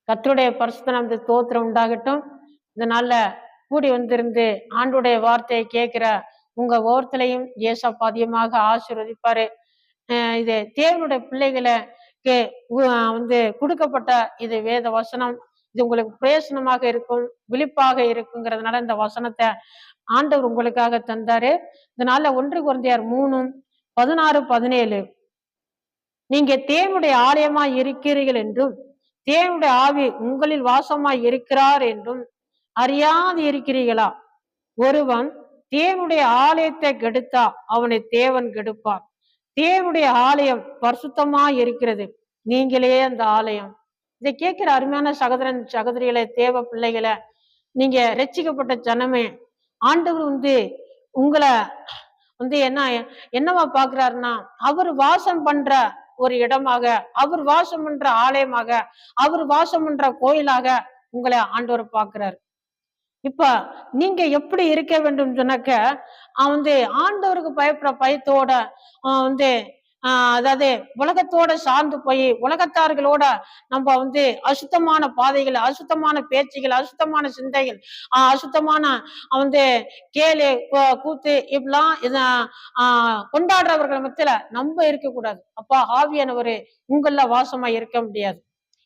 கர்த்தருடைய பரிசுத்த நாமத்துக்கு ஸ்தோத்திரம் உண்டாகட்டும். இந்த நாள்ல கூடி வந்திருந்து ஆண்டுடைய வார்த்தையை கேட்கிற உங்க ஒவ்வொருத்தரையும் ஏசப்பா அதிகமாக ஆசீர்வதிப்பாரு. இது தேவனுடைய பிள்ளைகளுக்கு கொடுக்கப்பட்ட இது வேத வசனம். இது உங்களுக்கு பிரயோசனமாக இருக்கும், விழிப்பாக இருக்குங்கிறதுனால இந்த வசனத்தை ஆண்டவர் உங்களுக்காக தந்தாரு. இதனால 1 கொரிந்தியர் 3:16-17 நீங்க தேவனுடைய ஆலயமாய் இருக்கிறீர்கள் என்றும் தேவனுடைய ஆவி உங்களில் வாசமாய் இருக்கிறார் என்றும் அறியாது இருக்கிறீர்களா? ஒருவன் தேவனுடைய ஆலயத்தை கெடுத்தா அவனை தேவன் கெடுப்பார். தேவனுடைய ஆலயம் பரிசுத்தமாய் இருக்கிறது, நீங்களே அந்த ஆலயம். இதை கேட்கிற அருமையான சகோதரன் சகோதரிகளை, தேவ பிள்ளைகளை, நீங்க ரட்சிக்கப்பட்ட ஜனமே, ஆண்டவர் உங்களை என்னவா பாக்குறாருன்னா, அவர் வாசம் பண்ற ஒரு இடமாக, அவர் வாசம் பண்ற ஆலயமாக, அவர் வாசம் பண்ற கோயிலாக உங்களை ஆண்டவர் பாக்குறாரு. இப்ப நீங்க எப்படி இருக்க வேண்டும் சொன்னாக்க, ஆண்டவருக்கு பயப்படுற பயத்தோட அதாவது உலகத்தோட சார்ந்து போய் உலகத்தார்களோட நம்ம அசுத்தமான பாதைகள், அசுத்தமான பேச்சுகள், அசுத்தமான சிந்தைகள், அசுத்தமான கேலு கூத்து இப்படிலாம் கொண்டாடுறவர்கள் மத்தியில நம்ம இருக்கக்கூடாது. அப்பா ஆவியானவரு உங்கள வாசமா இருக்க முடியாது.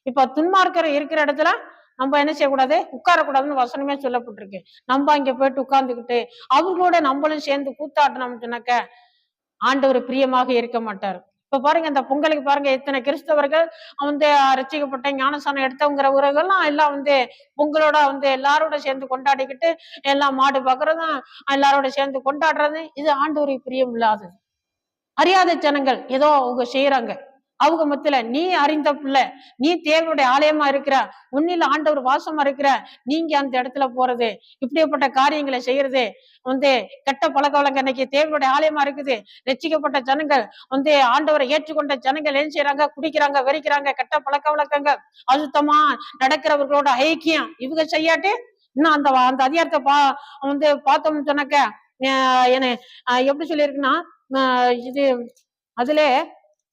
இப்ப துன்மார்க்கர் இருக்கிற இடத்துல நம்ம என்ன செய்யக்கூடாது, உட்காரக்கூடாதுன்னு வசனமே சொல்லப்பட்டிருக்கு. நம்ம அங்க போயிட்டு உட்கார்ந்துக்கிட்டு அவங்களோட நம்மளும் சேர்ந்து கூத்தாட்டணும்னு சொன்னாக்க ஆண்டவர் பிரியமாக இருக்க மாட்டார். இப்ப பாருங்க, இந்த பொங்கலுக்கு பாருங்க, எத்தனை கிறிஸ்தவர்கள் ரசிக்கப்பட்ட ஞானசானம் எடுத்தவங்கிற உறவுகள்லாம் எல்லாம் பொங்கலோட எல்லாரோட சேர்ந்து கொண்டாடிக்கிட்டு எல்லாம் மாடு பார்க்கறதும் எல்லாரோட சேர்ந்து கொண்டாடுறது, இது ஆண்டவருக்கு பிரியம் இல்லாதது. அறியாத ஜனங்கள் ஏதோ அவங்க செய்யறாங்க. அவங்க மத்தியில நீ அறிந்த பிள்ளை, நீ தேவனுடைய ஆலயமா இருக்கிற, உன்னில ஆண்டவர் வாசமா இருக்கிற, நீங்க அந்த இடத்துல போறது, இப்படிப்பட்ட காரியங்களை செய்யறது கெட்ட பழக்க வழக்கம். இன்னைக்கு தேவனுடைய ஆலயமா இருக்குது, ரட்சிக்கப்பட்ட ஜனங்கள் ஆண்டவரை ஏற்றுக்கொண்ட ஜனங்கள் என்ன செய்யறாங்க, குடிக்கிறாங்க, வெறிக்கிறாங்க, கெட்ட பழக்க வழக்கங்கள், அசுத்தமா நடக்கிறவர்களோட ஐக்கியம் இவங்க செய்யாட்டி இன்னும் அந்த அதிகாரத்தை பார்த்தோம்னு சொன்னாக்க என்ன எப்படி சொல்லியிருக்குன்னா, இது அதுல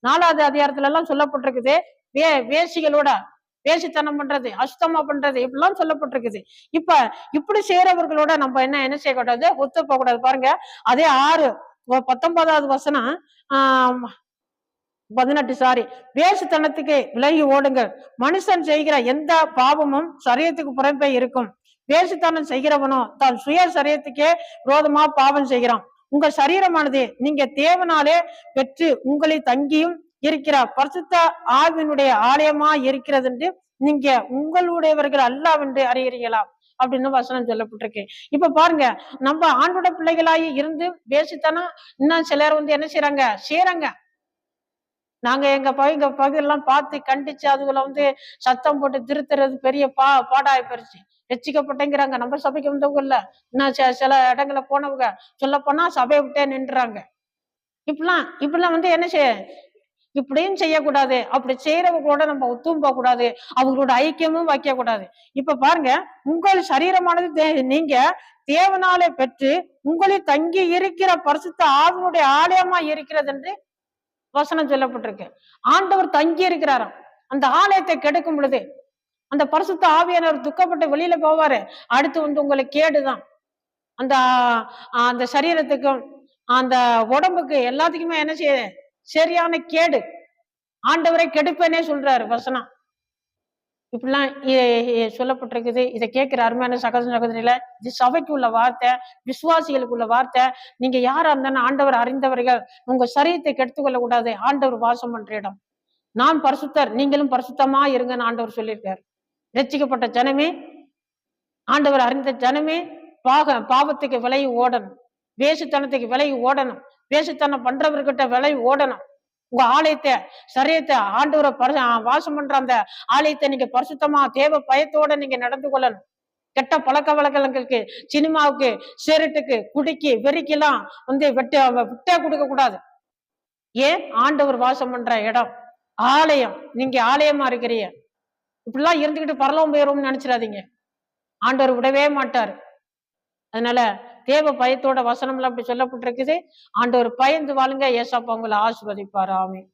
4வது அதிகாரத்துல எல்லாம் சொல்லப்பட்டிருக்குது, வேசிகளோட வேசித்தனம் பண்றது, அசுத்தமா பண்றது இப்படிலாம் சொல்லப்பட்டிருக்குது. இப்ப இப்படி செய்யறவர்களோட நம்ம என்ன செய்யக்கூடாது, ஒத்து போக கூடாது. பாருங்க, அதே 19வது வசனம் 18 வேசித்தனத்துக்கு விலகி ஓடுங்கள். மனுஷன் செய்கிற எந்த பாவமும் சரீரத்துக்கு புறம்பே இருக்கும். வேசித்தனம் செய்கிறவனோ தான் சுய சரீரத்துக்கே விரோதமா பாவம் செய்கிறான். உங்க சரீரமானது நீங்க தேவனாலே பெற்று உங்களை தங்கியும் இருக்கிற பரிசுத்த ஆவியினுடைய ஆலயமா இருக்கிறது என்று நீங்க உங்களுடையவர்கள் அல்லவென்று அறிகிறீங்களா அப்படின்னு வசனம் சொல்லப்பட்டிருக்கு. இப்ப பாருங்க, நம்ம ஆண்டோட பிள்ளைகளாகி இருந்து வேசித்தனம் இன்னும் சிலர் என்ன செய்யறாங்க. நாங்க எங்க பகுதியெல்லாம் பார்த்து கண்டிச்சு அதுகளை சத்தம் போட்டு திருத்துறது பெரிய பாடாய் போயிருச்சு. ரட்சிக்கப்பட்டேங்கிறாங்க, நம்ம சபைக்கு வந்தவங்க இல்ல. இன்னும் சில இடங்களை போனவங்க சொல்ல போனா சபையை விட்டே நின்றுறாங்க. இப்படிலாம் என்ன இப்படியும் செய்யக்கூடாது. அப்படி செய்யறவங்களோட நம்ம ஒத்தும் போக கூடாது, அவங்களோட ஐக்கியமும் வைக்க கூடாது. இப்ப பாருங்க, உங்கள் சரீரமானது நீங்க தேவனாலே பெற்று உங்களில் தங்கி இருக்கிற பரிசுத்த ஆவியினுடைய ஆலயமா இருக்கிறது என்று வசனம் சொல்லப்பட்டிருக்கு. ஆண்டவர் தங்கி இருக்கிறாராம். அந்த ஆலயத்தை கெடுக்கும் பொழுது அந்த பரிசுத்த ஆவியானவர் துக்கப்பட்டு வெளியில போவாரு. அடுத்து உங்களுக்கு கேடுதான். அந்த சரீரத்துக்கும் அந்த உடம்புக்கு எல்லாத்துக்குமே என்ன செய்ய சரியான கேடு. ஆண்டவரை கெடுப்பேனே சொல்றாரு வசனம். இப்படிலாம் சொல்லப்பட்டிருக்குது. இதை கேட்கிற அருமையான சகோதர சகோதரியில, இது சபைக்கு உள்ள வார்த்தை, விசுவாசிகளுக்கு உள்ள வார்த்தை. நீங்க யாரா இருந்தாலும் ஆண்டவர் அறிந்தவர்கள், உங்க சரீரத்தை கெடுத்து கொள்ள கூடாது. ஆண்டவர் வாசம் பண்ற இடம். நான் பரிசுத்தர், நீங்களும் பரிசுத்தமா இருங்கன்னு ஆண்டவர் சொல்லியிருக்காரு. ரட்சிக்கப்பட்ட ஜனமே, ஆண்டவர் அறிந்த ஜனமே, பாவத்துக்கு விலகி ஓடணும், வேசுத்தனத்துக்கு விலகி ஓடணும், வேசுத்தனம் பண்றவர்கிட்ட விலகி ஓடணும். உங்க ஆலயத்தை சரீரத்தை ஆண்டவரை வாசம் பண்ற அந்த ஆலயத்தை நீங்க பரிசுத்தமா தேவ பயத்தோட நீங்க நடந்து கொள்ளணும். கெட்ட பழக்க வழக்கங்களுக்கு, சினிமாவுக்கு, சிகரெட்டுக்கு, குடிக்கு, வெறிக்கெல்லாம் விட்டே கொடுக்க கூடாது. ஏன்? ஆண்டவர் வாசம் பண்ற இடம் ஆலயம். நீங்க ஆலயமா இருக்கிறீங்க. இப்படிலாம் இருந்துகிட்டு பரலோகம் போயிடும்னு நினைச்சிடாதீங்க. ஆண்டவர் விடவே மாட்டாரு. அதனால தேவ பயத்தோட வசனம்லாம் அப்படி சொல்லப்பட்டிருக்குது. ஆண்டவர் பயந்து வாழுங்க. ஏசப்பா உங்களை ஆசீர்வதிப்பார். ஆமென்.